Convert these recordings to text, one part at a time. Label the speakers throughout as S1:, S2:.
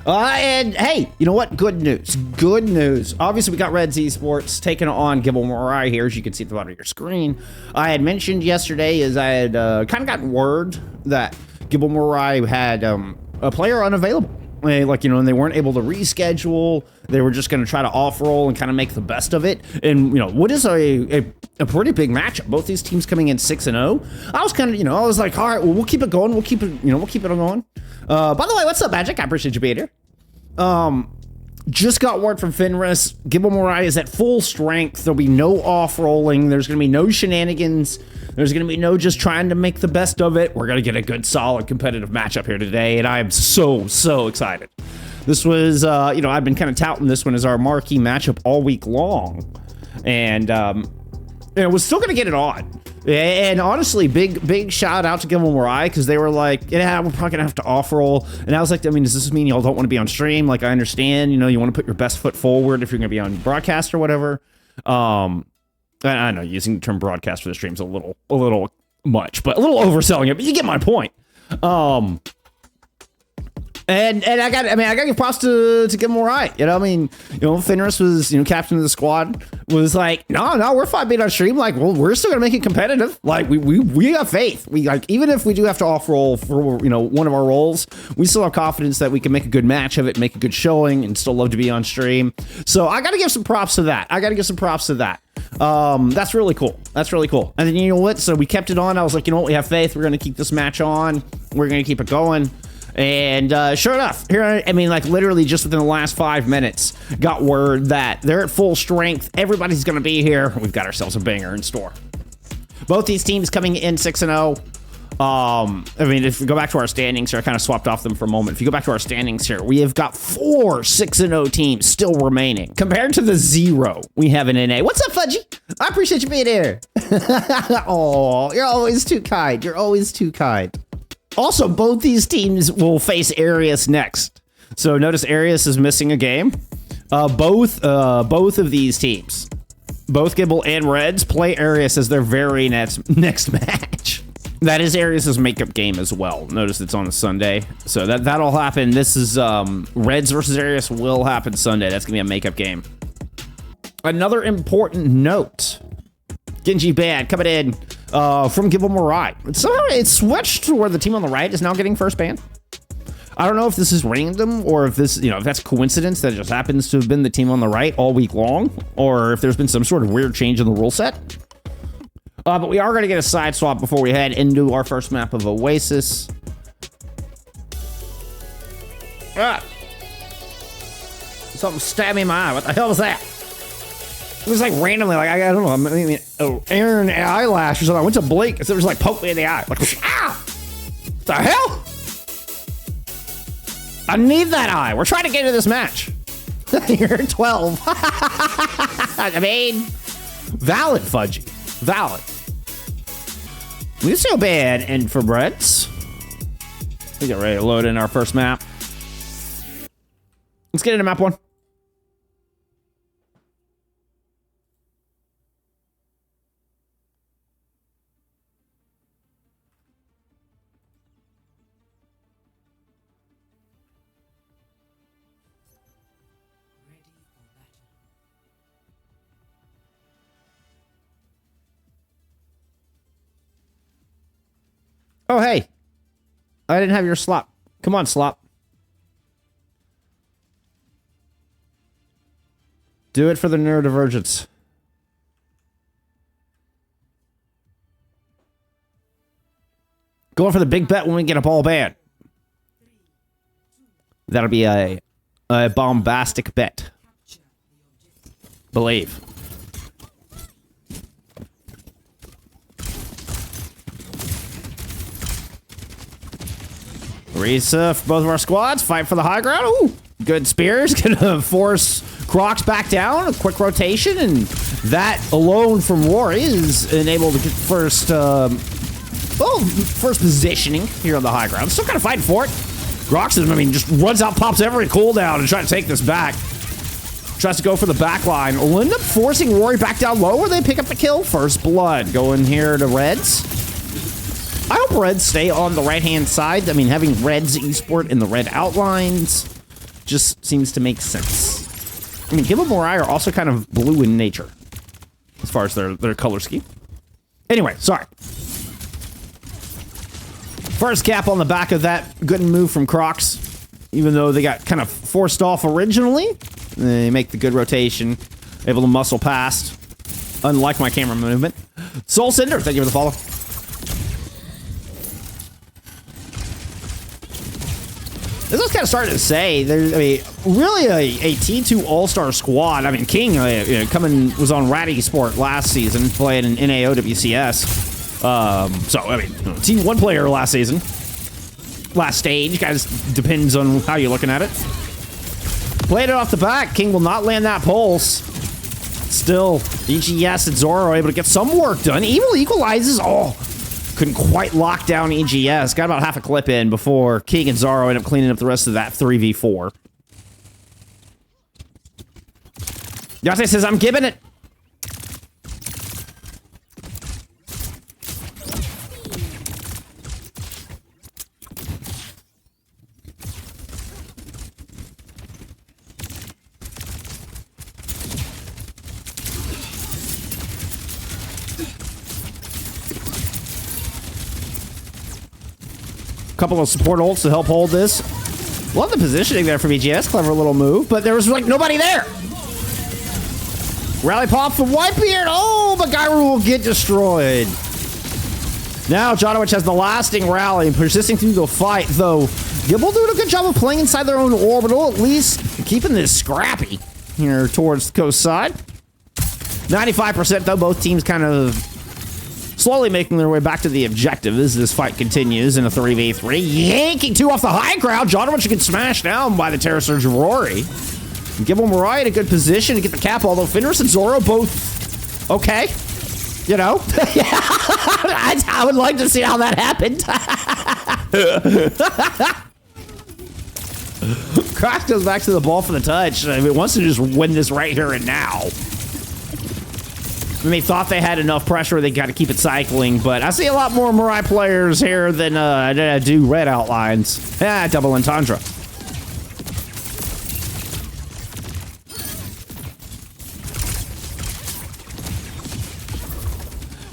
S1: And hey, you know what? Good news. Good news. Obviously, we got Reds Esports taking on Gibble Mirai here, as you can see at the bottom of your screen. I had mentioned yesterday as I had kind of gotten word that Gibble Mirai had a player unavailable. Like, you know, and they weren't able to reschedule. They were just going to try to off-roll and kind of make the best of it. And, you know, what is a pretty big matchup? Both these teams coming in 6-0. I was kind of, you know, I was like, all right, well, we'll keep it going. We'll keep it, you know, we'll keep it going. By the way, what's up, Magic? I appreciate you being here. Just got word from Fenris. Gibble Mirai is at full strength. There'll be no off-rolling. There's going to be no shenanigans. There's going to be no just trying to make the best of it. We're going to get a good, solid, competitive matchup here today, and I am so excited. This was, you know, I've been kind of touting this one as our marquee matchup all week long, and you know, we're still going to get it on. And honestly, big shout out to Gibble Mirai, because they were like, yeah, we're probably gonna have to off-roll. And I was like, I mean, does this mean y'all don't want to be on stream? Like, I understand, you know, you want to put your best foot forward if you're gonna be on broadcast or whatever. I know using the term broadcast for the stream is a little much, but a little overselling it, but you get my point. And I gotta give props to Gibble Mirai. You know, I mean, you know, Fenris was, you know, captain of the squad, was like, no, we're fine being on stream. Like, well, we're still gonna make it competitive. Like, we have faith. We, like, even if we do have to off roll for, you know, one of our roles, we still have confidence that we can make a good match of it, make a good showing, and still love to be on stream. So I gotta give some props to that. That's really cool. That's really cool. And then, you know what? So we kept it on. I was like, you know what? We have faith. We're gonna keep this match on. We're gonna keep it going. And sure enough, here, I mean, like, literally just within the last 5 minutes, got word that they're at full strength. Everybody's going to be here. We've got ourselves a banger in store. Both these teams coming in 6-0. I mean, if we go back to our standings here, I kind of swapped off them for a moment. If you go back to our standings here, we have got 4 6-0 teams still remaining, compared to the 0 we have in NA. What's up, Fudgy? I appreciate you being here. Oh, you're always too kind. You're always too kind. Also, both these teams will face Arius next. So notice Arius is missing a game. Both of these teams, both Gibble and Reds, play Arius as their very next match. That is Arius's makeup game as well. Notice it's on a Sunday. So that'll happen. This is Reds versus Arius will happen Sunday. That's gonna be a makeup game. Another important note. Genji Bad coming in from Gibble Mirai. Somehow it switched to where the team on the right is now getting first ban. I don't know if this is random or if this, you know, if that's coincidence that it just happens to have been the team on the right all week long, or if there's been some sort of weird change in the rule set. But we are going to get a side swap before we head into our first map of Oasis. Something stabbed me in my eye. What the hell was that? It was like randomly, like, I don't know, I mean, Aaron eyelash or something. I went to blink, and so it was like, poke me in the eye. Like, ah! What the hell? I need that eye. We're trying to get into this match. You're 12. I mean, valid, Fudgy. Valid. We still bad in for Reds. We get ready to load in our first map. Let's get into map 1. Oh, hey. I didn't have your slop. Come on, slop. Do it for the neurodivergence. Going for the big bet when we get a ball ban. That'll be a bombastic bet. Believe. Risa for both of our squads. Fight for the high ground. Ooh, good spears. Gonna force Crocs back down. A quick rotation, and that alone from Rory is enabled to get first, first positioning here on the high ground. Still kind of fighting for it. Crocs, I mean, just runs out, pops every cooldown and try to take this back. Tries to go for the back line. Will end up forcing Rory back down low where they pick up the kill. First blood going here to Reds. I hope Reds stay on the right-hand side. I mean, having Reds Esport in the red outlines just seems to make sense. I mean, Gibble Mirai are also kind of blue in nature, as far as their color scheme. Anyway, sorry. First cap on the back of that. Good move from Crocs. Even though they got kind of forced off originally, they make the good rotation. Able to muscle past. Unlike my camera movement. Soul Cinder, thank you for the follow. This was kind of starting to say, there's, I mean, really a T2 All-Star squad. I mean, King was on Ratty Sport last season, playing in NAO WCS. So, I mean, T1 player last season. Last stage, guys, depends on how you're looking at it. Played it off the back. King will not land that pulse. Still, EGS and Zoro are able to get some work done. Evil equalizes. Oh, couldn't quite lock down EGS. Got about half a clip in before King and Zoro end up cleaning up the rest of that 3v4. Yase says, I'm giving it. Couple of support ults to help hold this. Love the positioning there from EGS. Clever little move, but there was like nobody there. Rally pop from Whitebeard. Oh, but Gyru will get destroyed. Now Janowicz has the lasting rally and persisting through the fight, though Gibble doing a good job of playing inside their own orbital, at least keeping this scrappy here towards the coast side. 95% though, both teams kind of slowly making their way back to the objective as this fight continues in a 3v3. Yanking two off the high ground. Janowicz gets smashed down by the Terror Surge Rory. Gibble Mirai in a good position to get the cap, although Fenris and Zoro both okay. You know? I would like to see how that happened. Crocs goes back to the ball for the touch. I mean, wants to just win this right here and now. They thought they had enough pressure, they got to keep it cycling, but I see a lot more Mirai players here than I do red outlines. Yeah, double entendre.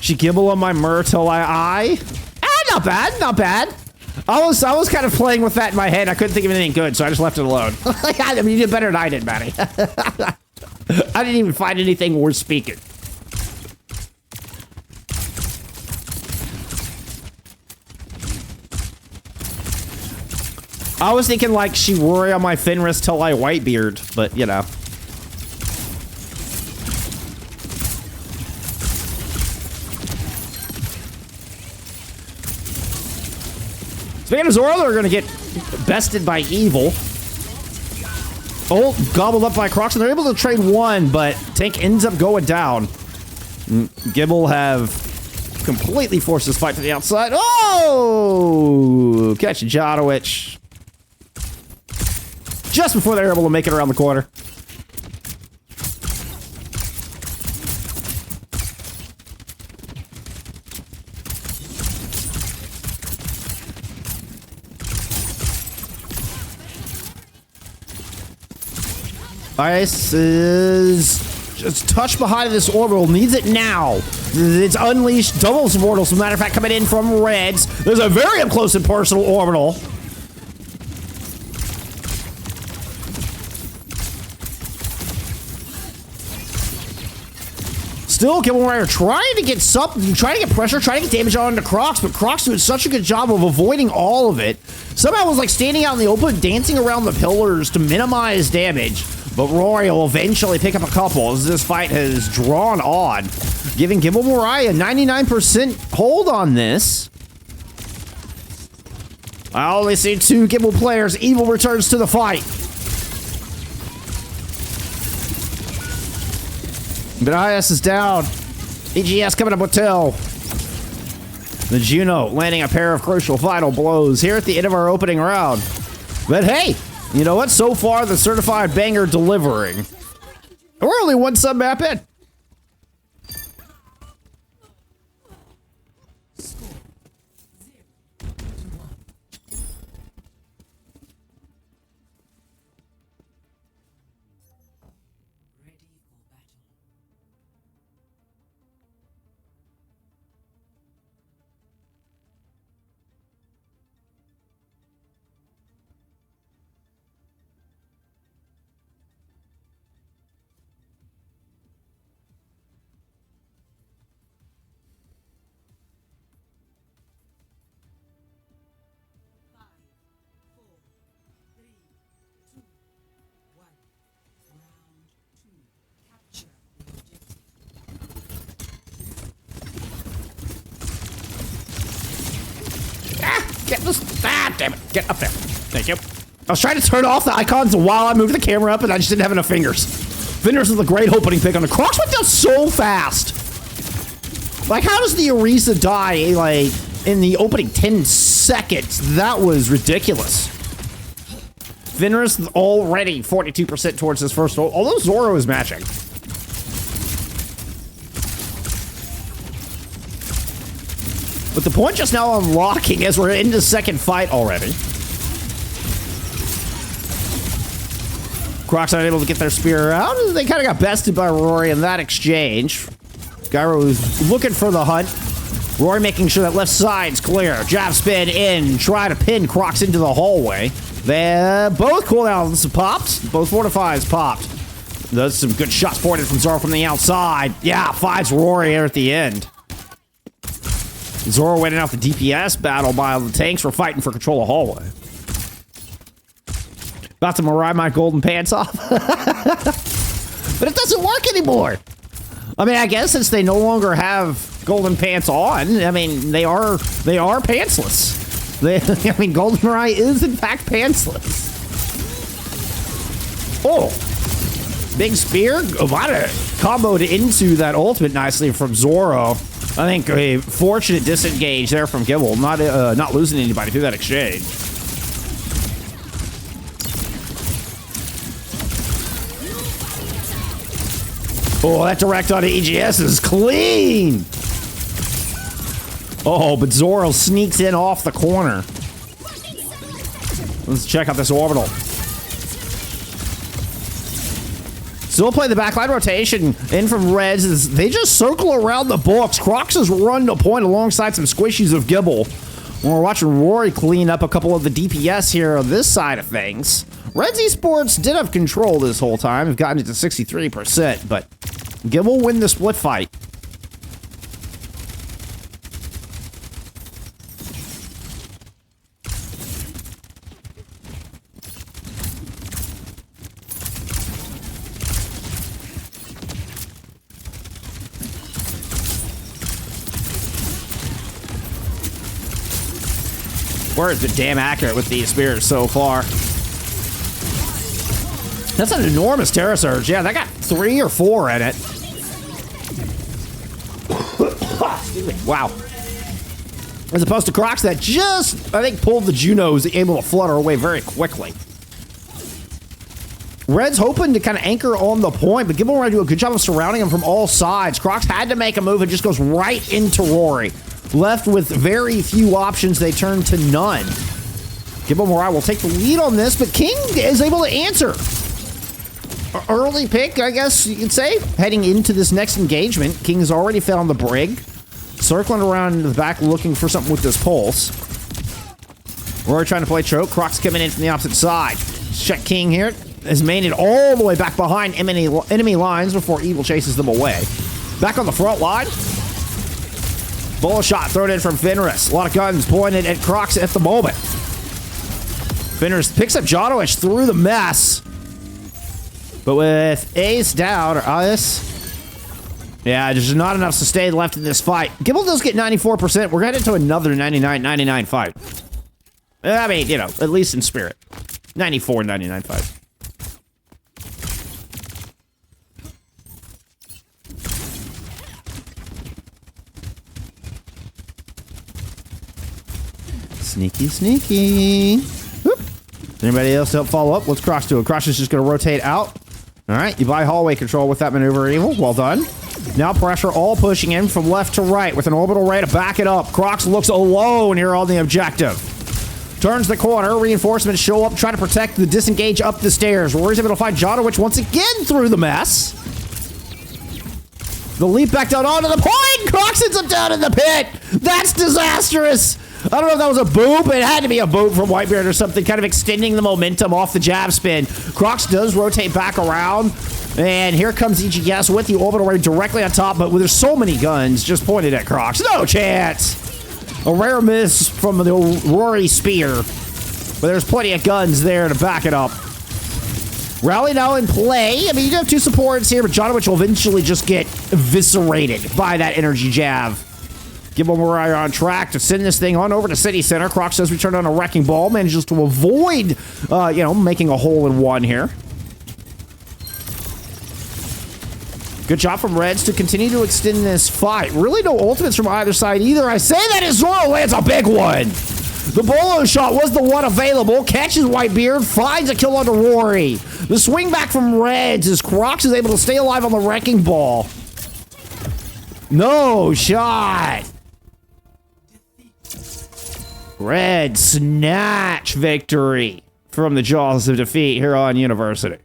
S1: She gibble on my mur till I not bad, not bad. I was kind of playing with that in my head. I couldn't think of anything good, so I just left it alone. I mean, you did better than I did, Matty. I didn't even find anything worth speaking. I was thinking like she Rory on my Fenris till I Whitebeard, but you know. Speaking of Zoro, they're gonna get bested by Evil. Oh, gobbled up by Crocs, and they're able to trade one, but Tank ends up going down. Gibble have completely forced this fight to the outside. Oh! Catch Janowicz. Just before they're able to make it around the corner. Ice is just touched behind this orbital. Needs it now. It's unleashed. Doubles mortals. As a matter of fact, coming in from Reds. There's a very up close and personal orbital. Still, Gibble Mirai trying to get something, trying to get pressure, trying to get damage on the Crocs, but Crocs doing such a good job of avoiding all of it. Somehow was like standing out in the open, dancing around the pillars to minimize damage. But Rory will eventually pick up a couple as this fight has drawn on, giving Gibble Mirai a 99% hold on this. I only see two Gibble players. Evil returns to the fight. But IS is down. EGS coming up with Till. The Juno landing a pair of crucial final blows here at the end of our opening round. But hey, you know what? So far, the certified banger delivering. We're only one sub map in. this? Ah, damn it. Get up there. Thank you. I was trying to turn off the icons while I moved the camera up, and I just didn't have enough fingers. Fingers is a great opening pick on the Crocs. Went down so fast. Like, how does the Orisa die, like, in the opening 10 seconds? That was ridiculous. Fenris already 42% towards his first ult, although Zoro is matching. But the point just now unlocking as we're into the second fight already. Crocs not able to get their spear out. They kind of got bested by Rory in that exchange. Gyro is looking for the hunt. Rory making sure that left side's clear. Jab spin in, try to pin Crocs into the hallway. They both cooldowns popped. Both fortifies popped. There's some good shots pointed from Zoro from the outside. Yeah, finds Rory here at the end. Zoro winning off the DPS battle while the tanks were fighting for control of hallway. About to Mirai my golden pants off. But it doesn't work anymore. I mean, I guess since they no longer have golden pants on, I mean, they are pantsless. I mean, Golden Mirai is in fact pantsless. Oh, big spear. Obata comboed into that ultimate nicely from Zoro. I think a fortunate disengage there from Gibble, not losing anybody through that exchange. Oh, that direct on EGS is clean. Oh, but Zoro sneaks in off the corner. Let's check out this orbital. Still play the backline rotation in from Reds as they just circle around the books. Crocs has run to point alongside some squishies of Gibble. When we're watching Rory clean up a couple of the DPS here on this side of things. Reds Esports did have control this whole time. Have gotten it to 63%, but Gibble win the split fight. Word's been damn accurate with these spears so far. That's an enormous Terra Surge. Yeah, that got 3 or 4 in it. Excuse me. Wow. As opposed to Crocs that just, I think, pulled the Junos, able to flutter away very quickly. Red's hoping to kind of anchor on the point, but Gibble Mirai do a good job of surrounding him from all sides. Crocs had to make a move and just goes right into Rory. Left with very few options, they turn to none. Gibble Mirai will take the lead on this, but King is able to answer. Early pick, I guess you could say. Heading into this next engagement, King has already found the brig. Circling around in the back looking for something with this pulse. Rory trying to play choke. Crocs coming in from the opposite side. Check King here. Has made it all the way back behind enemy lines before Evil chases them away. Back on the front line. Bullet shot thrown in from Fenris. A lot of guns pointed at Crocs at the moment. Fenris picks up Jonoich through the mess. But with Ace down, or Ice, yeah, there's not enough sustain left in this fight. Gibble does get 94%. We're headed to another 99-99 fight. I mean, you know, at least in spirit. 94-99 fight. Sneaky, sneaky. Whoop. Anybody else help follow up? What's Crocs doing? Crocs is just going to rotate out. All right, you buy hallway control with that maneuver, Evil. Well done. Now pressure all pushing in from left to right with an orbital ray to back it up. Crocs looks alone here on the objective. Turns the corner. Reinforcements show up, try to protect the disengage up the stairs. Rory's able to find Jonoich once again through the mess. The leap back down onto the point. Crocs ends up down in the pit. That's disastrous. I don't know if that was a boop. It had to be a boop from Whitebeard or something, kind of extending the momentum off the jab spin. Crocs does rotate back around. And here comes EGS with the orbital ray directly on top, but there's so many guns just pointed at Crocs. No chance. A rare miss from the Rory spear. But there's plenty of guns there to back it up. Rally now in play. I mean, you do have two supports here, but Jonoich will eventually just get eviscerated by that energy jab. Gibble Mirai on track to send this thing on over to City Center. Croc says we turn on a wrecking ball, manages to avoid, you know, making a hole in one here. Good job from Reds to continue to extend this fight. Really no ultimates from either side either. I say that as Zoro lands a big one. The bolo shot was the one available. Catches Whitebeard, finds a kill onto Rory. The swing back from Reds as Crocs is able to stay alive on the wrecking ball. No shot. Red snatch victory from the jaws of defeat here on University.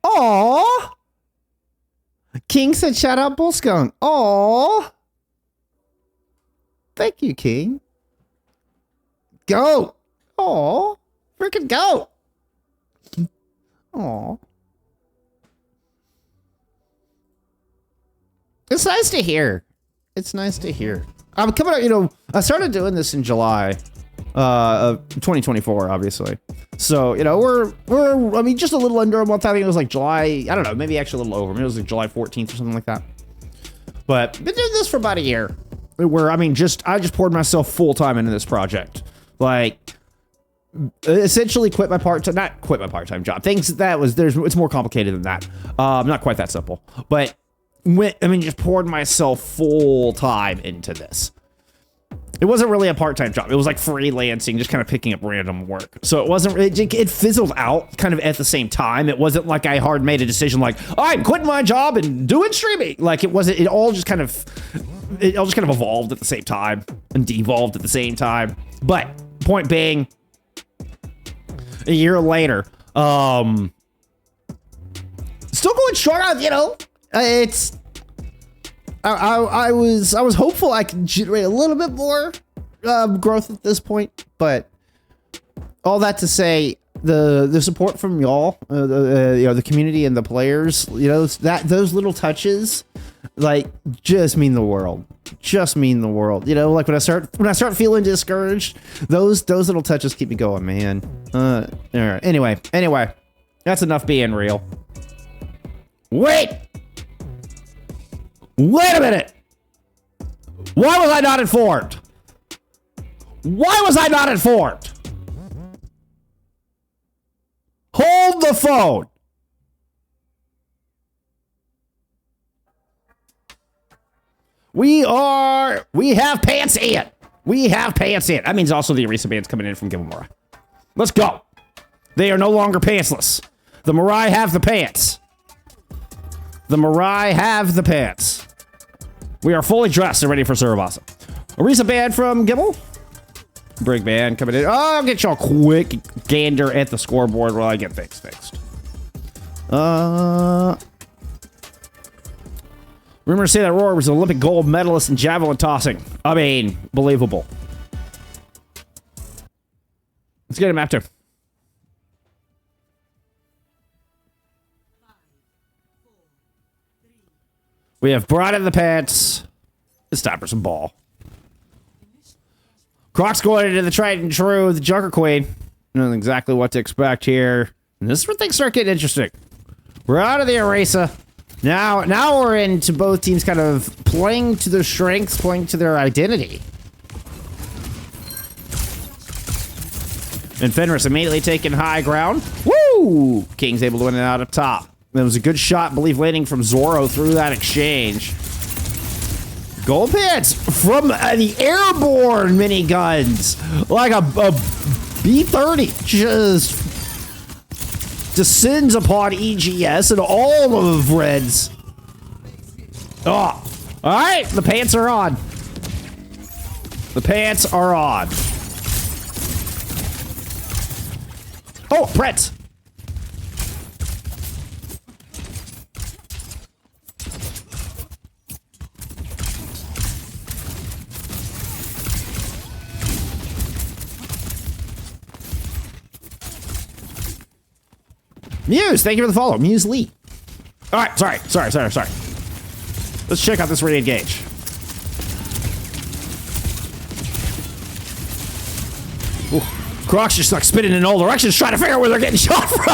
S1: Aww. King said, shout out Bull Skunk. Aww. Thank you, King. Go. Aww. Freaking go. Aww. It's nice to hear. It's nice to hear. I'm coming out, you know, I started doing this in July of 2024, obviously. So, you know, we're, I mean, just a little under a month. I think it was like July, I don't know, maybe actually a little over. Maybe it was like July 14th or something like that. But been doing this for about a year. Where, I mean, I just poured myself full time into this project. Like, essentially quit my part-time, not quit my part-time job. It's more complicated than that. Not quite that simple. But, just poured myself full time into this. It wasn't really a part-time job. It was like freelancing, just kind of picking up random work. So it wasn't, it fizzled out kind of at the same time. It wasn't like I hard made a decision like, I'm quitting my job and doing streaming. Like it wasn't, it all just kind of evolved at the same time and devolved at the same time. But point being, a year later, still going strong, you know, it's, I was hopeful I could generate a little bit more growth at this point, but all that to say, the support from y'all, you know, the community and the players, you know, those little touches, like, just mean the world. Just mean the world. You know, like when I start feeling discouraged, those little touches keep me going, man. All right. Anyway, that's enough being real. Wait a minute! Why was I not informed? Why was I not informed? Hold the phone. We have pants in. We have pants in. That means also the Arisa band's coming in from Gibble Mirai. Let's go. They are no longer pantsless. The Mirai have the pants. The Mirai have the pants. We are fully dressed and ready for Suravasa. Arisa band from Gibble. Brig band coming in. Oh, I'll get y'all quick gander at the scoreboard while I get things fixed. Rumors say that Roar was an Olympic gold medalist in javelin tossing. I mean, believable. Let's get him after. We have brought in the pants. It's time for some ball. Croc's going into the tried and true, the Junker Queen. Knowing exactly what to expect here. And this is where things start getting interesting. We're out of the Eraser. Now we're into both teams kind of playing to their strengths, playing to their identity. And Fenris immediately taking high ground. Woo! King's able to win it out up top. That was a good shot, I believe, landing from Zoro through that exchange. Gold pants from the airborne miniguns. Like a B-30 just descends upon EGS and all of Reds. Oh, all right, the pants are on. The pants are on. Oh, Brett. Muse, thank you for the follow. Muse Lee. All right, sorry. Let's check out this radiant gauge. Ooh. Croc's just like spinning in all directions, trying to figure out where they're getting shot from.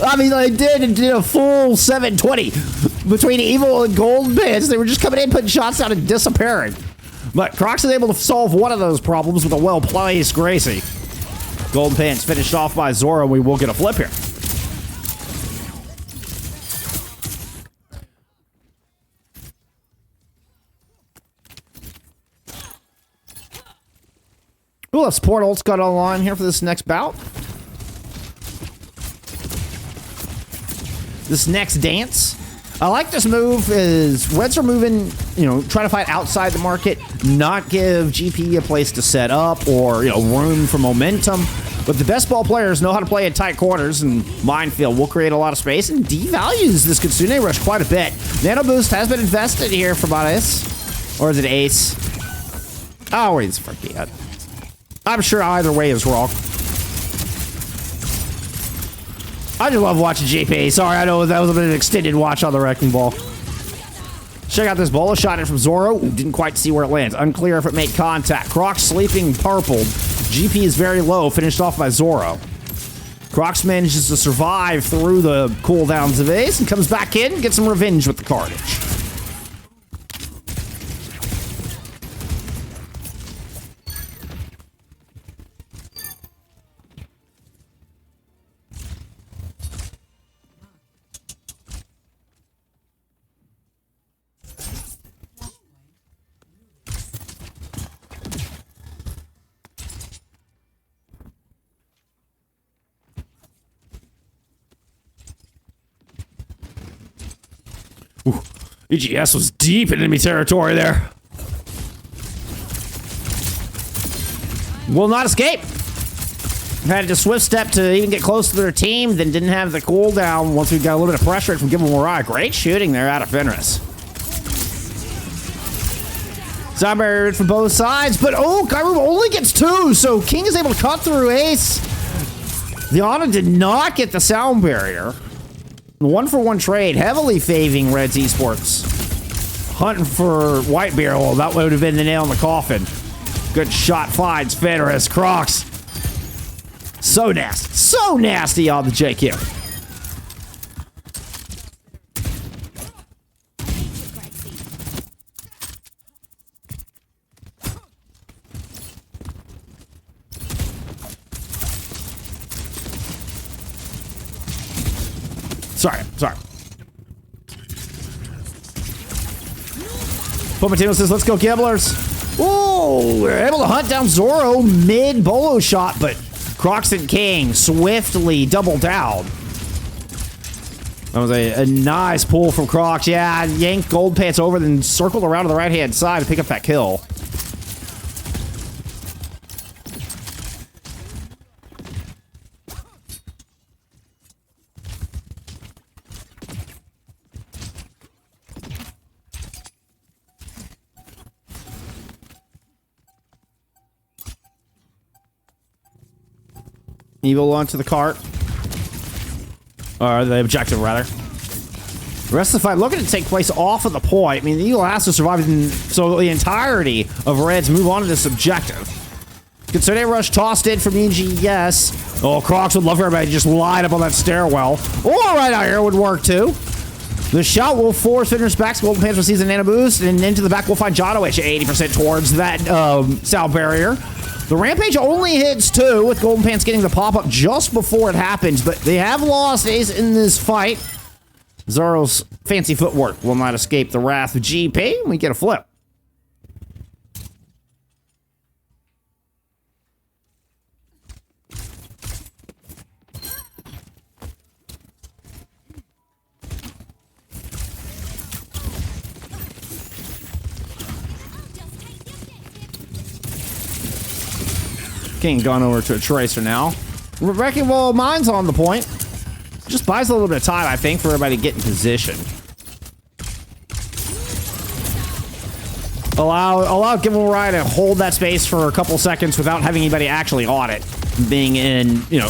S1: I mean, they did a full 720 between Evil and Golden Pants. They were just coming in, putting shots out, and disappearing. But Crocs is able to solve one of those problems with a well-placed Gracie. Golden Pants finished off by Zoro. We will get a flip here. Ooh, let's support ult's got online here for this next bout. This next dance. I like this move is Reds are moving, you know, trying to fight outside the market, not give GP a place to set up or, you know, room for momentum. But the best ball players know how to play in tight corners, and Minefield will create a lot of space and devalues this Kitsune Rush quite a bit. Nano Boost has been invested here for Oasis. Or is it Ace? I always forget. I'm sure either way is wrong. I just love watching GP. Sorry, I know that was a bit of an extended watch on the Wrecking Ball. Check out this bolo shot in from Zoro. Ooh, didn't quite see where it lands. Unclear if it made contact. Croc sleeping purpled. GP is very low, finished off by Zoro. Crocs manages to survive through the cooldowns of Ace and comes back in and gets some revenge with the carnage. Ooh, EGS was deep in enemy territory there. Will not escape. Had to swift step to even get close to their team, then didn't have the cooldown once we got a little bit of pressure from Gibble Mirai. Great shooting there out of Fenris. Side barrier from both sides, but oh, Kairu only gets 2, so King is able to cut through Ace. The Ana did not get the sound barrier. 1-for-1 trade, heavily faving Reds Esports. Hunting for White Barrel, that would have been the nail in the coffin. Good shot finds Fenris. Crocs. So nasty on the JQ. Sorry. Pomatino says, let's go, Gibblers. Ooh, we're able to hunt down Zoro mid-bolo shot, but Crocs and King swiftly double down. That was a nice pull from Crocs. Yeah, yanked Gold Pants over, then circled around to the right-hand side to pick up that kill. Evil onto the cart. Or the objective, rather. The rest of the fight looking to take place off of the point. I mean, the Evil has to survive, so the entirety of Reds move on to this objective. Kitsune Rush tossed in from EGS. Oh, Crocs would love for everybody to just line up on that stairwell. Or right out here would work, too. The shot will force Fenris back. Golden Pants receives a nano boost, and into the back we'll find Johnowich at 80% towards that sound barrier. The Rampage only hits 2, with Golden Pants getting the pop-up just before it happens, but they have lost Ace in this fight. Zoro's fancy footwork will not escape the wrath of GP. We get a flip. King gone over to a Tracer now. Wrecking Ball Mine's on the point. Just buys a little bit of time, I think, for everybody to get in position. Allow Gibble Mirai to hold that space for a couple seconds without having anybody actually on it. Being in, you know,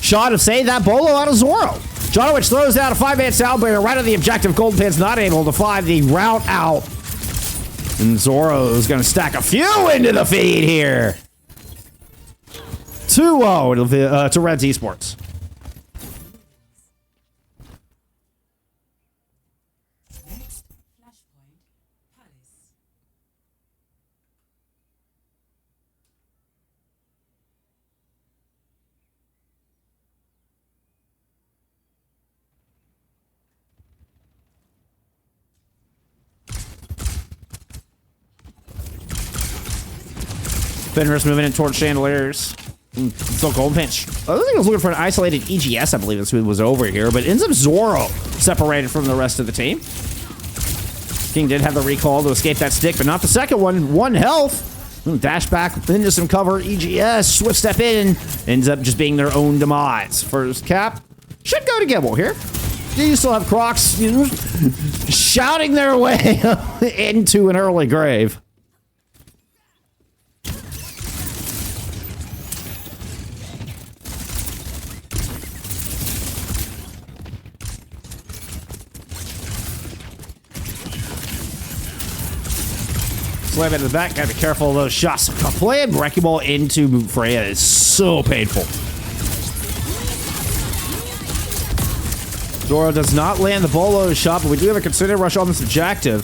S1: shot to save that bolo out of Zoro. Jonowich throws down a 5-man sound barrier right on the objective. Golden Pan's not able to find the route out. And Zoro's going to stack a few into the feed here. 2-0 to Reds Esports. Fenris moving in towards chandeliers. So Golden Pinch. I think I was looking for an isolated EGS, I believe this was over here, but ends up Zoro separated from the rest of the team. King did have the recall to escape that stick, but not the second one. 1 health. Dash back into some cover. EGS, swift step in. Ends up just being their own demise. First cap should go to Gibble here. You still have Crocs, you know, shouting their way into an early grave. Slam into the back. Gotta be careful of those shots. Playing Wrecking Ball into Freya is so painful. Zoro does not land the bolo shot, but we do have a considered rush on this objective.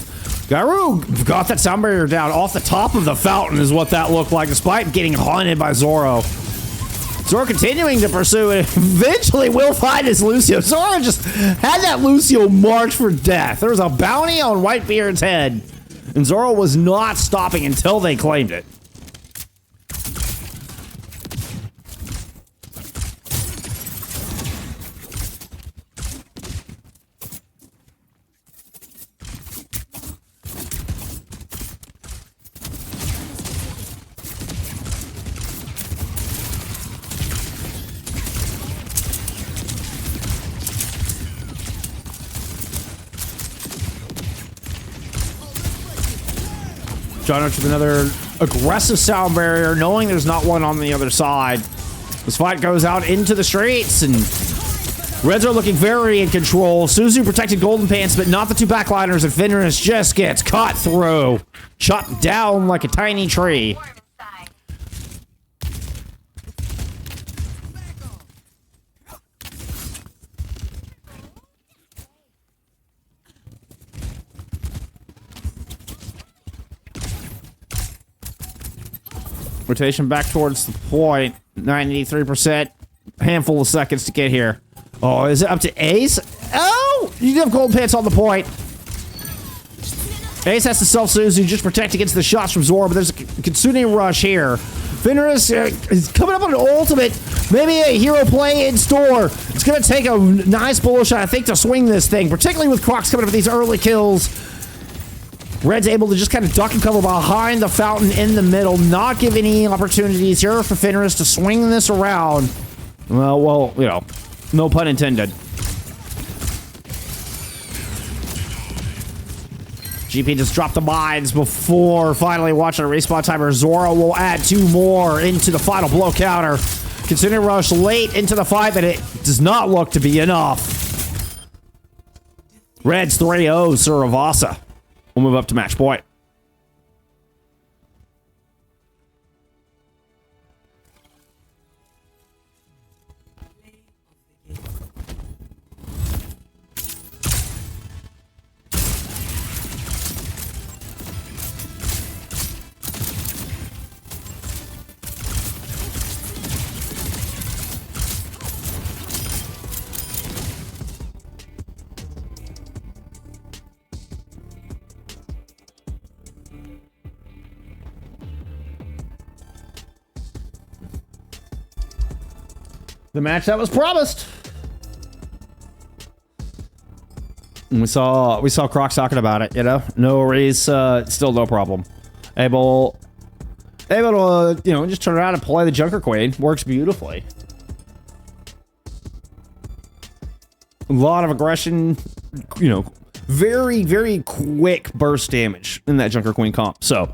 S1: Garu got that sound barrier down off the top of the fountain is what that looked like, despite getting haunted by Zoro. Zoro continuing to pursue it. Eventually will find his Lucio. Zoro just had that Lucio march for death. There was a bounty on Whitebeard's head. And Zoro was not stopping until they claimed it. Jonowich with another aggressive sound barrier, knowing there's not one on the other side. This fight goes out into the streets, and Reds are looking very in control. Suzu protected Golden Pants, but not the two backliners, and Fenris just gets caught through. Chopped down like a tiny tree. Rotation back towards the point. 93%. Handful of seconds to get here. Oh, is it up to Ace? Oh! You have Golden Pants on the point. Ace has to self-Suzu, just protect against the shots from Zoro, but there's a Kitsune rush here. Fenris is coming up on an ultimate. Maybe a hero play in store. It's going to take a nice bullet shot, I think, to swing this thing, particularly with Crocs coming up with these early kills. Red's able to just kind of duck and cover behind the fountain in the middle, not give any opportunities here for Fenris to swing this around. Well, you know, no pun intended. GP just dropped the mines before finally watching a respawn timer. Zoro will add 2 more into the final blow counter. Considering rush late into the fight, but it does not look to be enough. Reds 3-0 Suravasa. We'll move up to match point. The match that was promised. And we saw Crocs talking about it, you know? No raise, still no problem. Able to, you know, just turn around and play the Junker Queen. Works beautifully. A lot of aggression, you know, very, very quick burst damage in that Junker Queen comp, so.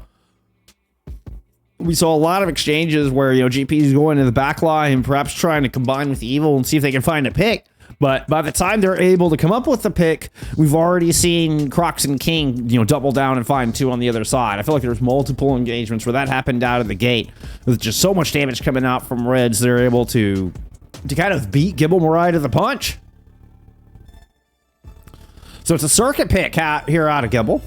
S1: we saw a lot of exchanges where, you know, GP's going to the back line and perhaps trying to combine with Evil and see if they can find a pick. But by the time they're able to come up with the pick, we've already seen Crocs and King, you know, double down and find two on the other side. I feel like there's multiple engagements where that happened out of the gate. With just so much damage coming out from Reds, they're able to kind of beat Gibble Mirai to the punch. So it's a circuit pick here out of Gibble.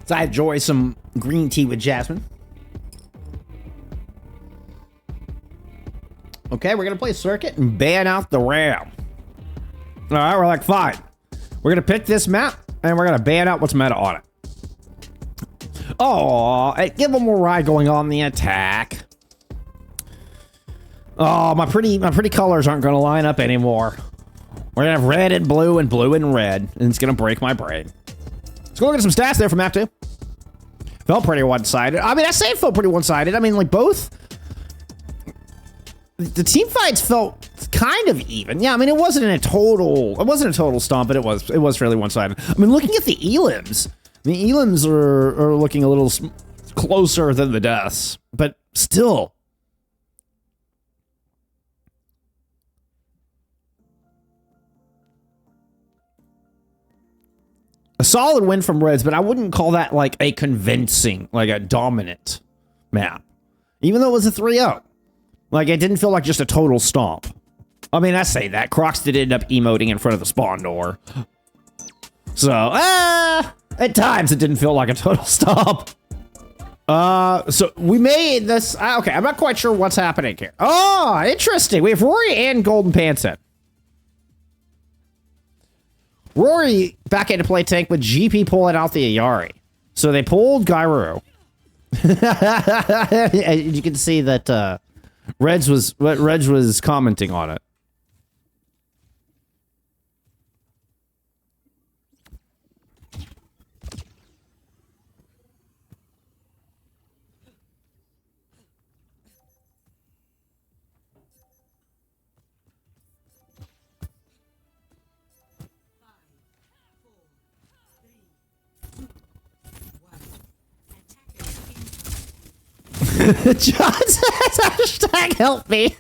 S1: So I enjoy some green tea with jasmine. Okay, we're gonna play circuit and ban out the RAM. All right, we're like, fine. We're gonna pick this map and we're gonna ban out what's meta on it. Oh, give them a ride going on the attack. Oh, my pretty colors aren't gonna line up anymore. We're gonna have red and blue and red, and it's gonna break my brain. Let's go look at some stats there from map 2. Felt pretty one-sided. I mean, I say it felt pretty one-sided. I mean, like, both... The team fights felt kind of even. Yeah, I mean, it wasn't a total stomp, but it was fairly one-sided. I mean, looking at the elims, are looking a little closer than the deaths, but still... A solid win from Reds, but I wouldn't call that like a convincing, like a dominant map. Even though it was a 3-0. Like, it didn't feel like just a total stomp. I mean, I say that. Crocs did end up emoting in front of the spawn door. So, at times it didn't feel like a total stomp. So we made this, okay, I'm not quite sure what's happening here. Oh, interesting. We have Rory and Golden Pants in. Rory back into play tank with GP pulling out the Ayari. So they pulled Gyro. You can see that Reg was commenting on it. John says, hashtag help me.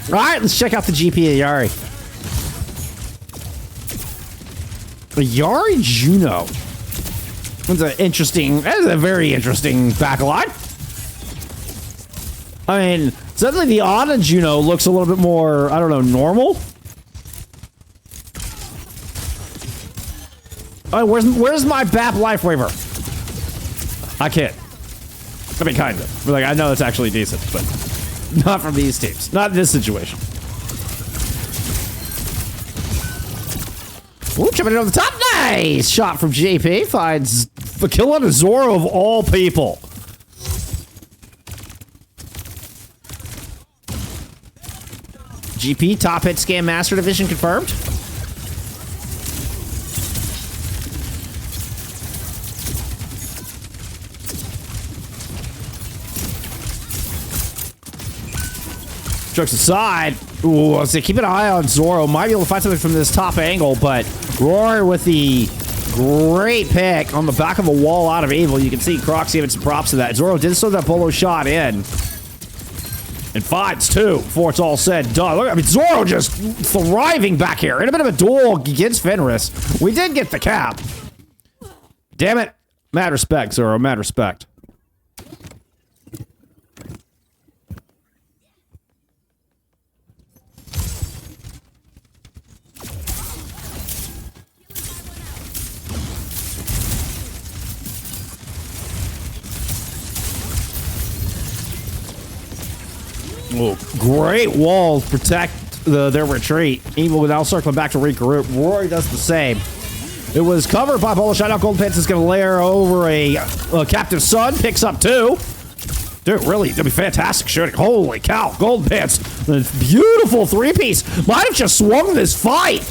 S1: All right, let's check out the GP Ayari. Ayari Juno. That is a very interesting backline. I mean, suddenly the Ana Juno looks a little bit more, I don't know, normal. Oh, where's my BAP life waiver? I can't. I mean, kind of. Like, I know it's actually decent, but not from these teams. Not in this situation. Ooh, jumping in over the top. Nice shot from JP. Finds the kill on a Zoro of all people. GP, top hit scam master division confirmed. Jokes aside, ooh, I'll say keep an eye on Zoro. Might be able to find something from this top angle, but Roar with the great pick on the back of a wall out of Evil. You can see Crocs giving some props to that. Zoro did throw that bolo shot in. And finds two before it's all said and done. Look, I mean, Zoro just thriving back here. In a bit of a duel against Fenris. We did get the cap. Damn it. Mad respect, Zoro. Mad respect. Oh, great wall to protect their retreat. Evil will now circling back to regroup. Rory does the same. It was covered by Bolo Shot. Now Golden Pants is going to layer over a captive sun. Picks up two. Dude, really, that'd be fantastic shooting. Holy cow, Golden Pants. Beautiful three-piece. Might have just swung this fight.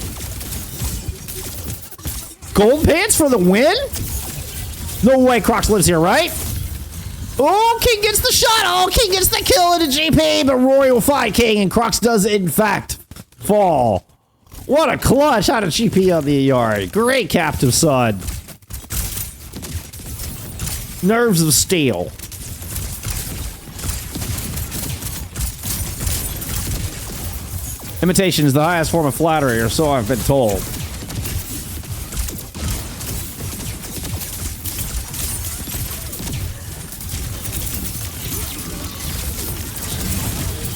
S1: Golden Pants for the win? No way Crocs lives here, right? Oh, King gets the shot. Oh, King gets the kill into GP, but Rory will fight King, and Crocs does, in fact, fall. What a clutch out of GP on the Yari. Great captive son. Nerves of steel. Imitation is the highest form of flattery, or so I've been told.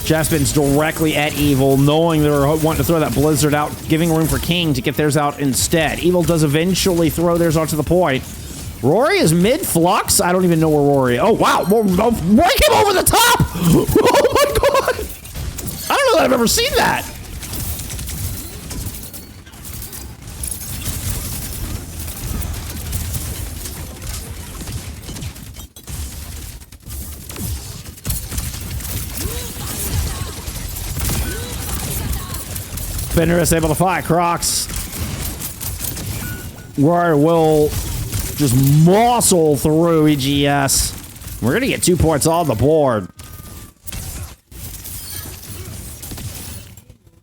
S1: Jaspin's directly at Evil, knowing they were wanting to throw that Blizzard out, giving room for King to get theirs out instead. Evil does eventually throw theirs out to the point. Rory is mid-flux? I don't even know where Rory... Oh, wow! Rory came over the top! Oh, my God! I don't know that I've ever seen that! Fender is able to fight Crocs. Rory will just muscle through EGS. We're gonna get 2 points on the board.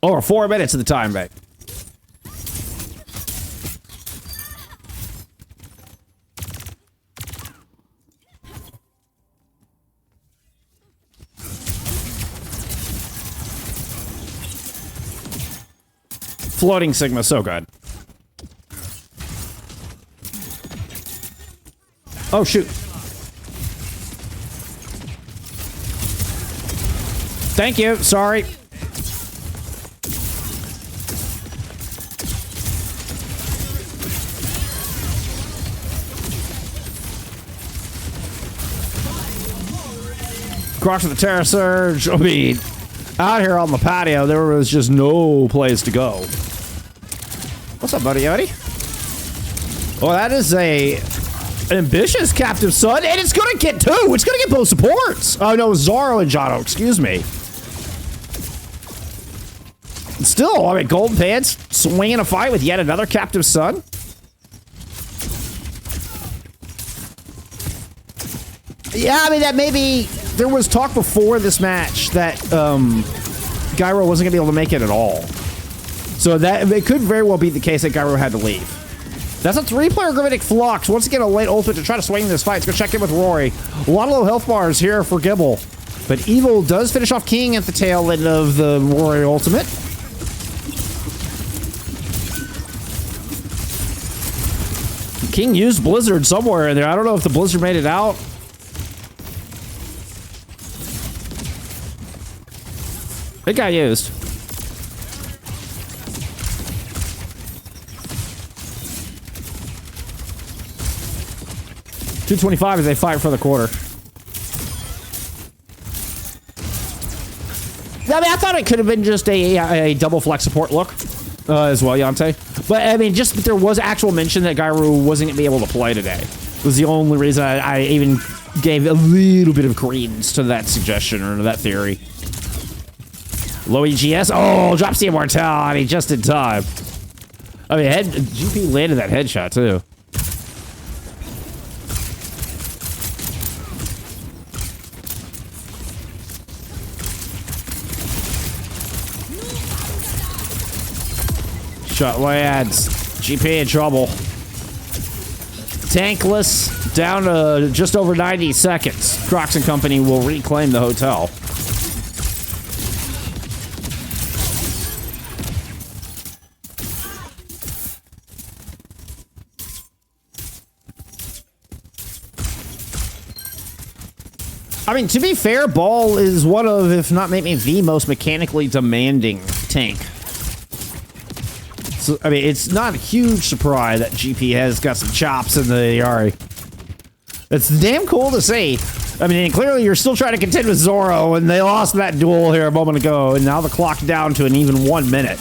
S1: Over 4 minutes of the time bank. Floating Sigma, so good. Oh, shoot. Thank you, sorry. Crocs with the Terra Surge. I mean, out here on the patio, there was just no place to go. What's up, buddy Yodi? Well, that is an ambitious captive son, and it's gonna get 2. It's gonna get both supports. Oh no, Zoro and Jono, excuse me. Still, I mean, Golden Pants swinging a fight with yet another captive son. Yeah, I mean, that maybe there was talk before this match that Gyro wasn't gonna be able to make it at all. So that it could very well be the case that Gyro had to leave. That's a 3-player Gravitic Flux. Once again, a late ultimate to try to swing this fight. Let's go check in with Rory. A lot of low health bars here for Gibble. But Evil does finish off King at the tail end of the Rory ultimate. King used Blizzard somewhere in there. I don't know if the Blizzard made it out. It got used. $225 as they fight for the quarter. I mean, I thought it could have been just a double flex support look as well, Yante. But, I mean, just that there was actual mention that Gyro wasn't going to be able to play today. Was the only reason I even gave a little bit of credence to that suggestion or to that theory. Low EGS. Oh, drops the immortality just in time. I mean, GP landed that headshot, too. Shot lands. GP in trouble. Tankless, down to just over 90 seconds. Crocs and company will reclaim the hotel. I mean, to be fair, Ball is one of, if not maybe the most mechanically demanding tank. So, I mean, it's not a huge surprise that GP has got some chops in the Yari. It's damn cool to see. I mean, clearly you're still trying to contend with Zoro, and they lost that duel here a moment ago, and now the clock down to an even 1 minute.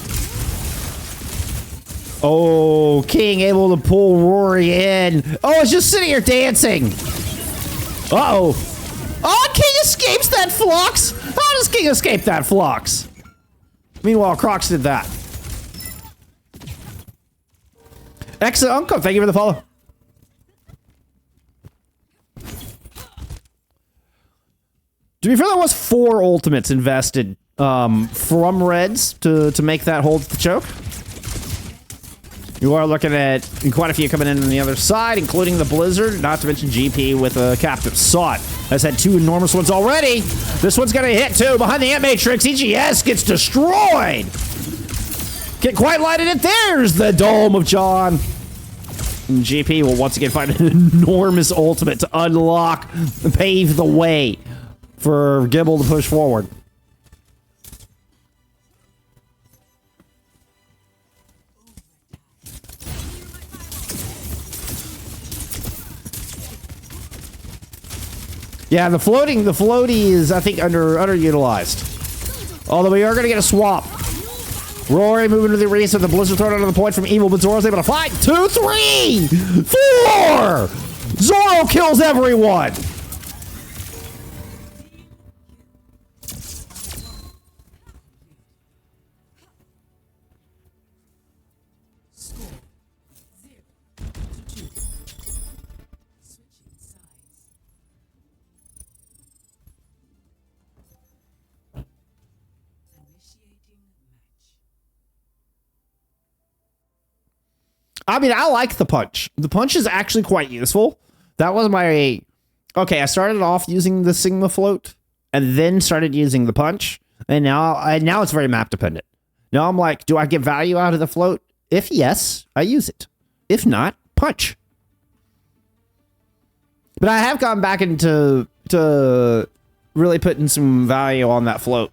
S1: Oh, King able to pull Rory in. Oh, it's just sitting here dancing. Uh-oh. Oh, King is escapes that flux? How does King escape that flux? Meanwhile, Crocs did that. Excellent, Uncle. Thank you for the follow. To be fair, there was 4 ultimates invested from Reds to make that hold the choke. You are looking at quite a few coming in on the other side, including the Blizzard, not to mention GP with a Captive Sot. Has had 2 enormous ones already. This one's going to hit, too. Behind the Ant Matrix, EGS gets destroyed. Get quite lighted it. There's the Dome of John. And GP will once again find an enormous ultimate to unlock and pave the way for Gibble to push forward. Yeah, the floaty is, I think, underutilized. Although we are going to get a swap. Rory moving to the arena, so the Blizzard thrown out of the point from Evil, but Zoro's able to fight. 2, 3, 4! Zoro kills everyone! I mean, I like the punch. The punch is actually quite useful. That was my... Okay, I started off using the Sigma float, and then started using the punch, and now it's very map dependent. Now I'm like, do I get value out of the float? If yes, I use it. If not, punch. But I have gone back into really putting some value on that float.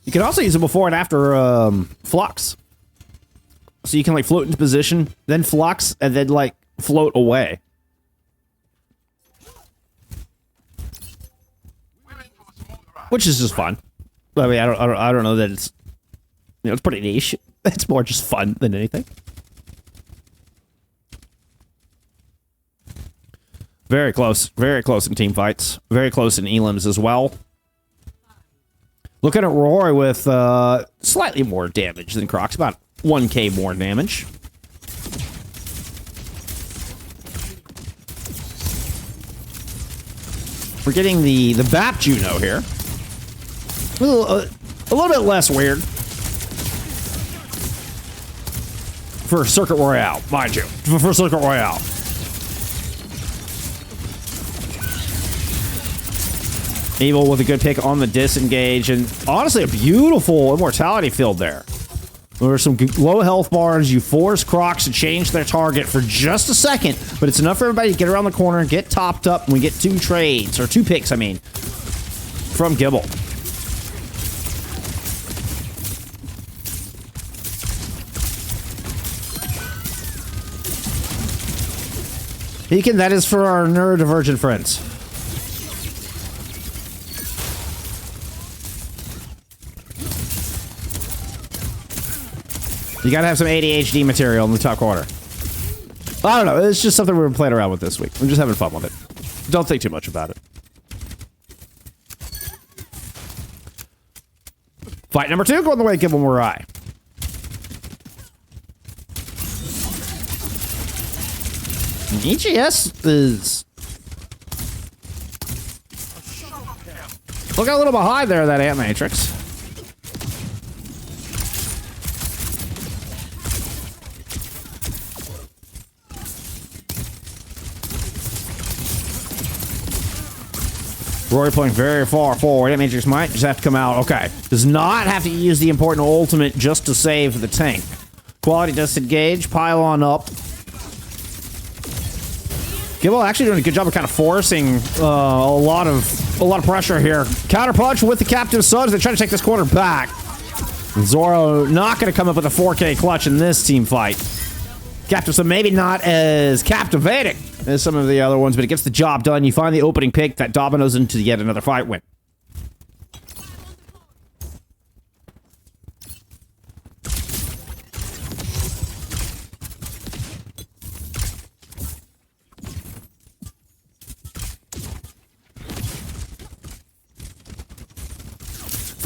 S1: You can also use it before and after flux. So you can like float into position, then flux, and then like float away. Which is just fun. I mean, I don't know that it's, you know, it's pretty niche. It's more just fun than anything. Very close in team fights. Very close in elims as well. Looking at Roy with slightly more damage than Crocs, about 1k more damage. We're getting the BAP Juno here. A little bit less weird. For Circuit Royale, mind you. For Circuit Royale. Evil with a good pick on the disengage, and honestly a beautiful immortality field there. There are some low health bars. You force Crocs to change their target for just a second, but it's enough for everybody to get around the corner and get topped up, and we get 2 trades, or 2 picks, I mean, from Gibble. Beacon, that is for our neurodivergent friends. You gotta have some ADHD material in the top corner. I don't know, it's just something we're playing around with this week. I'm just having fun with it. Don't think too much about it. Fight number 2, going the way of Gibble Mirai. EGS is... Look a little behind there, that Ant Matrix. Rory playing very far forward. Ant Matrix might just have to come out. Okay. Does not have to use the important ultimate just to save the tank. Quality disengage. Pylon up. Gibble actually doing a good job of kind of forcing a lot of pressure here. Counter punch with the Captive Subs. They try to take this corner back. Zoro not going to come up with a 4K clutch in this team fight. Captive Sub maybe not as captivating as some of the other ones, but it gets the job done. You find the opening pick that dominoes into yet another fight win.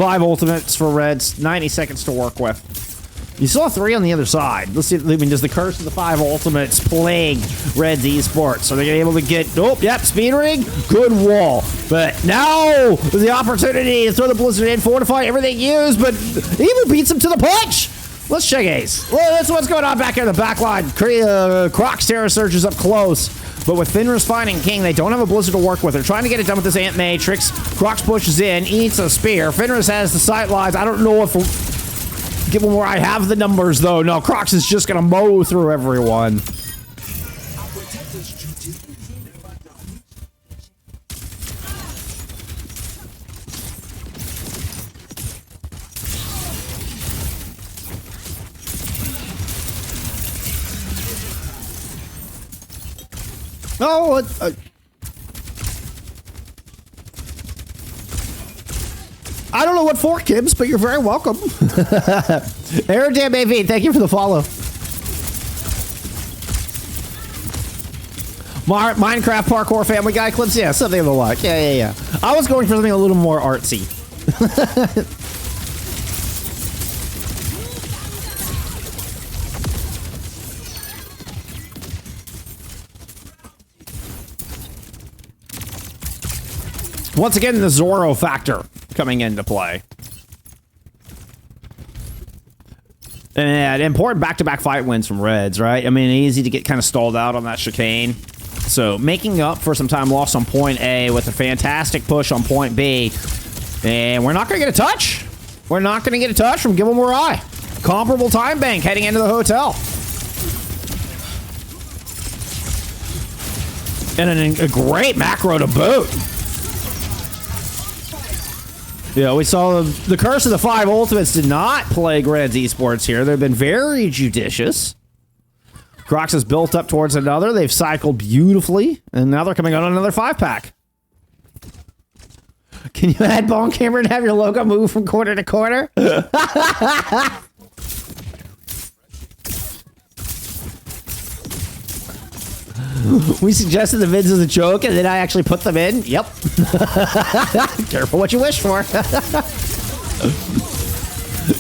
S1: 5 ultimates for Reds, 90 seconds to work with. You saw 3 on the other side. Let's see, I mean, does the curse of the 5 ultimates plague Reds Esports? Are they able to get, oh, yep, speed ring, good wall. But now, with the opportunity to throw the Blizzard in, fortify everything used, but Evil beats him to the punch. Let's check Ace. Well, that's what's going on back here in the back line. Croc's Terror Surge is up close. But with Fenris finding King, they don't have a Blizzard to work with. They're trying to get it done with this Ant Matrix. Crocs pushes in, eats a spear. Fenris has the sight lines. I don't know if Gibble Mirai have the numbers, though. No, Crocs is just going to mow through everyone. Oh, I don't know what for, Kibbs, but you're very welcome. Aerodam AV, thank you for the follow. Minecraft parkour Family Guy clips, yeah, something of the like. Yeah. I was going for something a little more artsy. Once again, the Zoro factor coming into play. And important back-to-back fight wins from Reds, right? I mean, easy to get kind of stalled out on that chicane. So making up for some time lost on point A with a fantastic push on point B. And we're not going to get a touch. We're not going to get a touch from Gibble Mirai. Comparable time bank heading into the hotel. And a great macro to boot. Yeah, we saw the curse of the 5 ultimates did not plague Reds Esports here. They've been very judicious. Crocs has built up towards another. They've cycled beautifully, and now they're coming on another 5-pack. Can you add Bone Camera and have your logo move from corner to corner? We suggested the vids as a joke, and then I actually put them in. Yep. Careful what you wish for.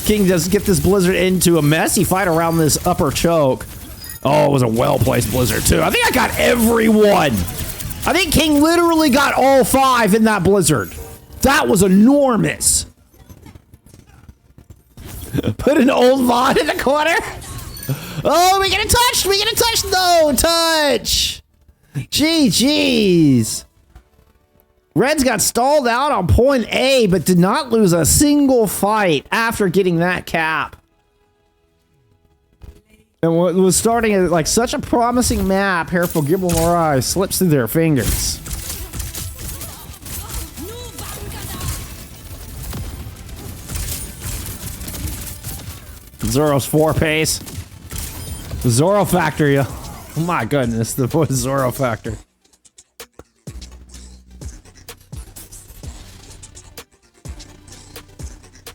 S1: King does get this Blizzard into a messy fight around this upper choke. Oh, it was a well-placed Blizzard, too. I think I got everyone. I think King literally got all 5 in that Blizzard. That was enormous. Put an old VOD in the corner. Oh, we get a touch! We get a touch! No touch! GG's. Reds got stalled out on point A, but did not lose a single fight after getting that cap. And what was starting at like such a promising map here for Gibble Mirai slips through their fingers. Zoro's 4 pace. The Zoro factor, yeah. Oh my goodness, the Zoro factor.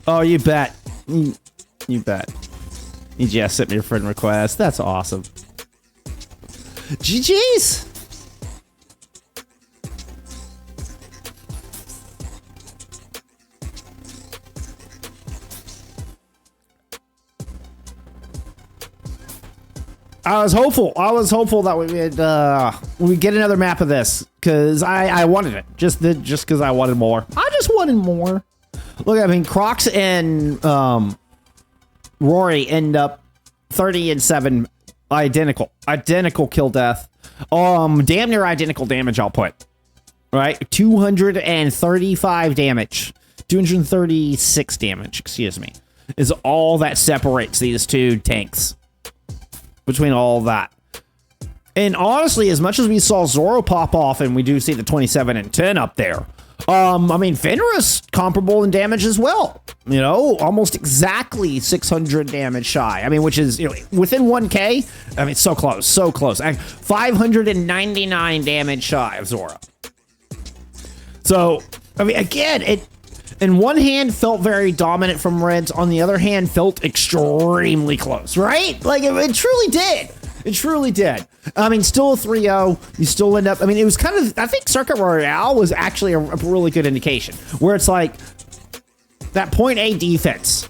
S1: Oh, you bet. You bet. You just sent me your friend request. That's awesome. GG's. I was hopeful that we'd get another map of this because I wanted it just because I wanted more. I just wanted more. Look, I mean, Crocs and Rory end up 30-7, identical kill death. Damn near identical damage output. Right, 235 damage, 236 damage. Excuse me, is all that separates these two tanks. Between all that. And honestly, as much as we saw Zoro pop off and we do see the 27 and 10 up there, I mean, Fenris comparable in damage as well. You know, almost exactly 600 damage shy. I mean, which is, you know, within 1K. I mean, so close, so close. 599 damage shy of Zoro. So, I mean, again, it in one hand felt very dominant from Reds, on the other hand felt extremely close, right? Like it truly did. It truly did. I mean, still a 3-0. You still end up, I mean, it was kind of, I think Circuit Royale was actually a really good indication where it's like, That point A defense.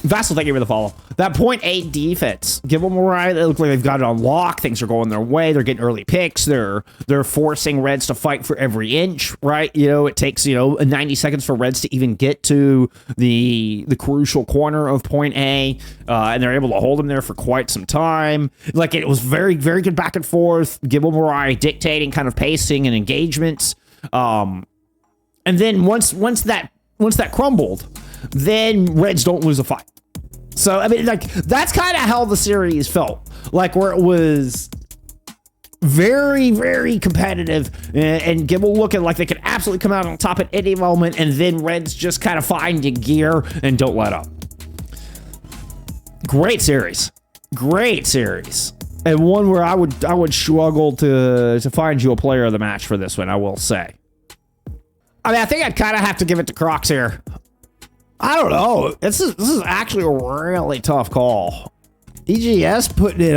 S1: Vassal, thank you for the follow. That point A defense. Gibble Mirai, they look like they've got it on lock. Things are going their way. They're getting early picks. They're forcing Reds to fight for every inch, right? You know, it takes, 90 seconds for Reds to even get to the crucial corner of point A, and they're able to hold them there for quite some time. Like, it was very, very good back and forth. Gibble Mirai dictating kind of pacing and engagements. And then once that crumbled, then Reds don't lose a fight. So, I mean, like, that's kind of how the series felt. Like, where it was very, very competitive, and Gibble looking like they could absolutely come out on top at any moment, and then Reds just kind of find a gear and don't let up. Great series. Great series. And one where I would struggle to find you a player of the match for this one, I will say. I mean, I think I'd kind of have to give it to Crocs here. I don't know. This is actually a really tough call. EGS putting it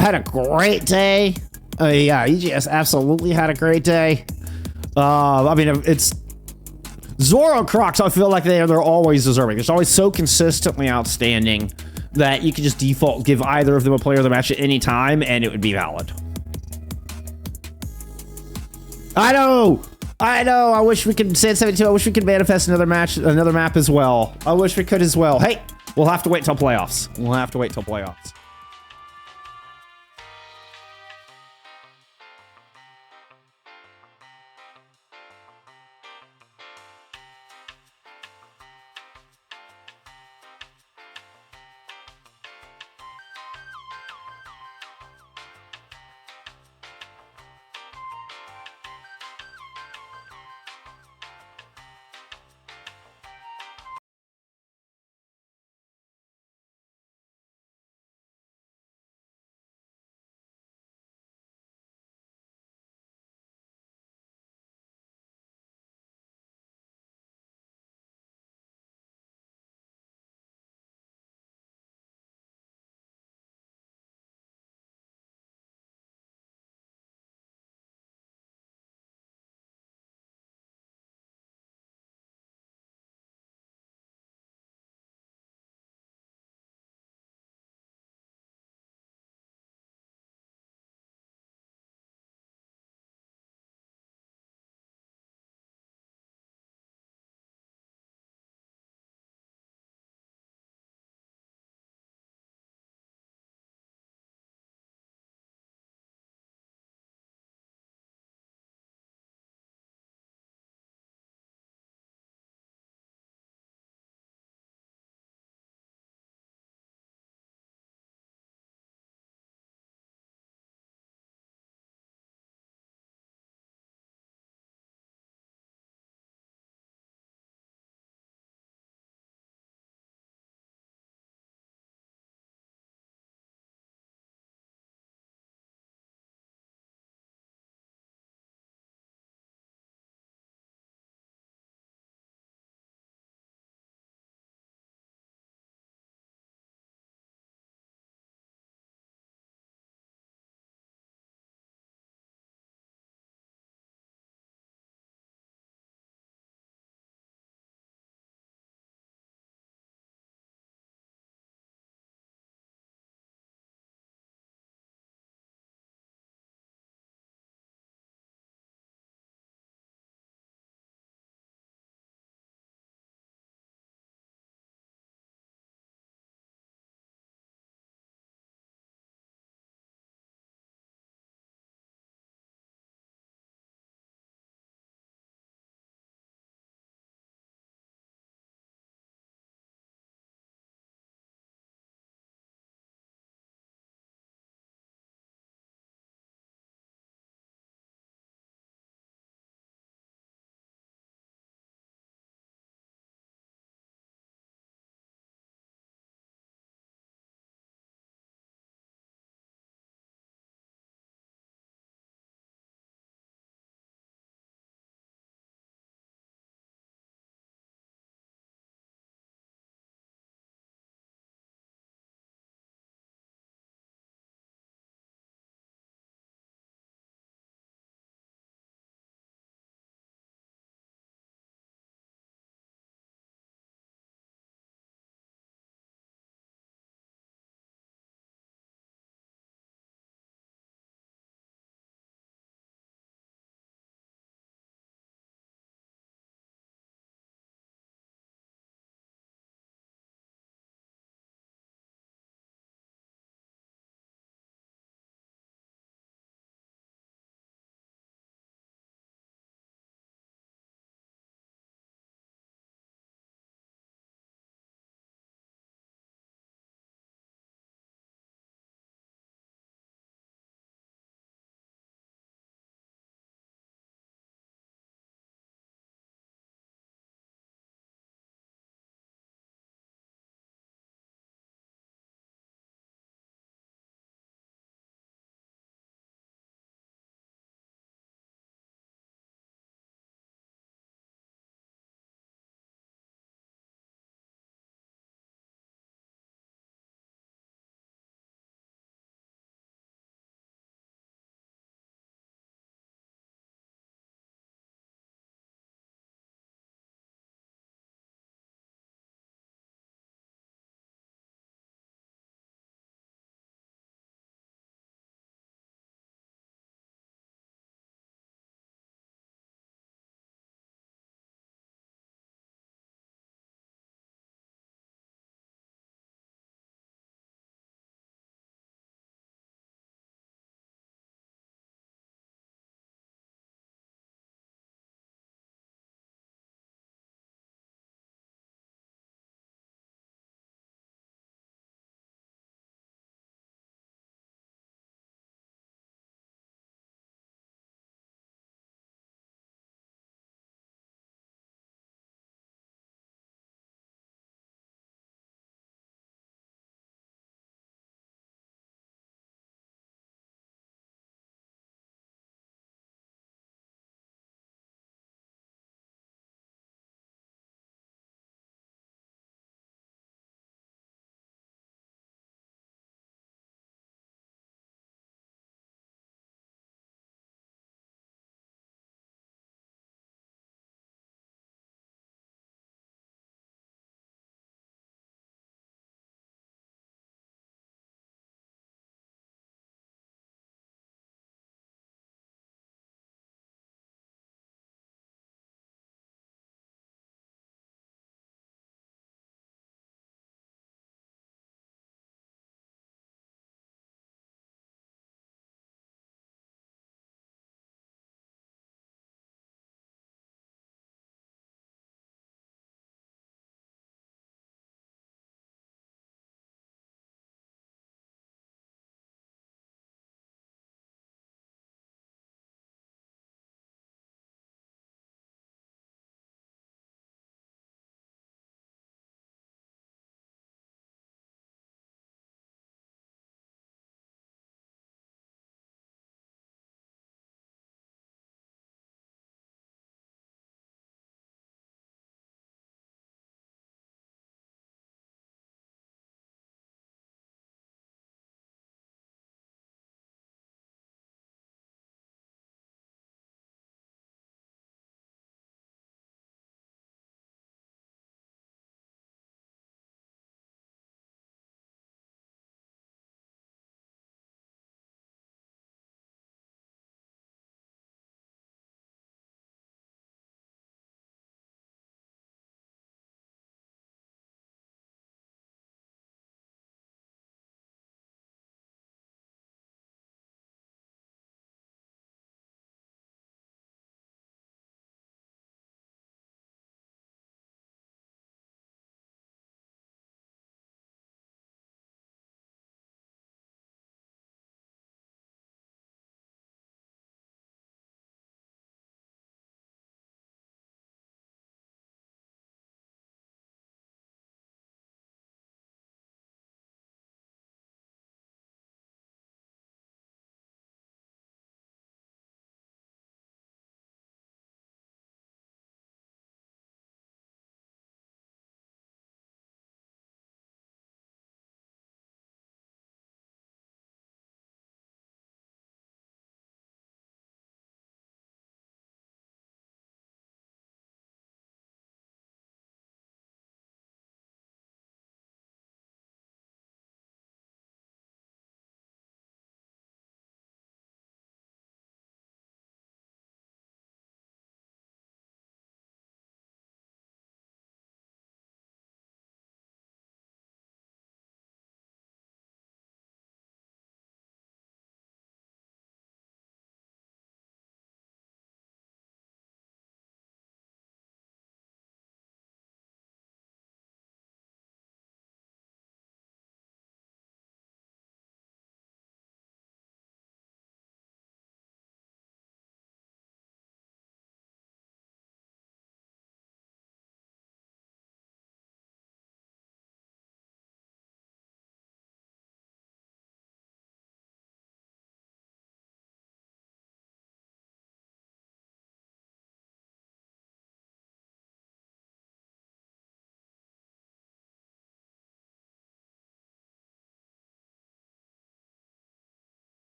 S1: had a great day. Yeah, EGS absolutely had a great day. I mean, it's Zoro Crocs. I feel like they're always deserving. It's always so consistently outstanding that you could just default give either of them a player of the match at any time, and it would be valid. I know. I wish we could say 72. I wish we could manifest another map as well. I wish we could as well. Hey, we'll have to wait till playoffs.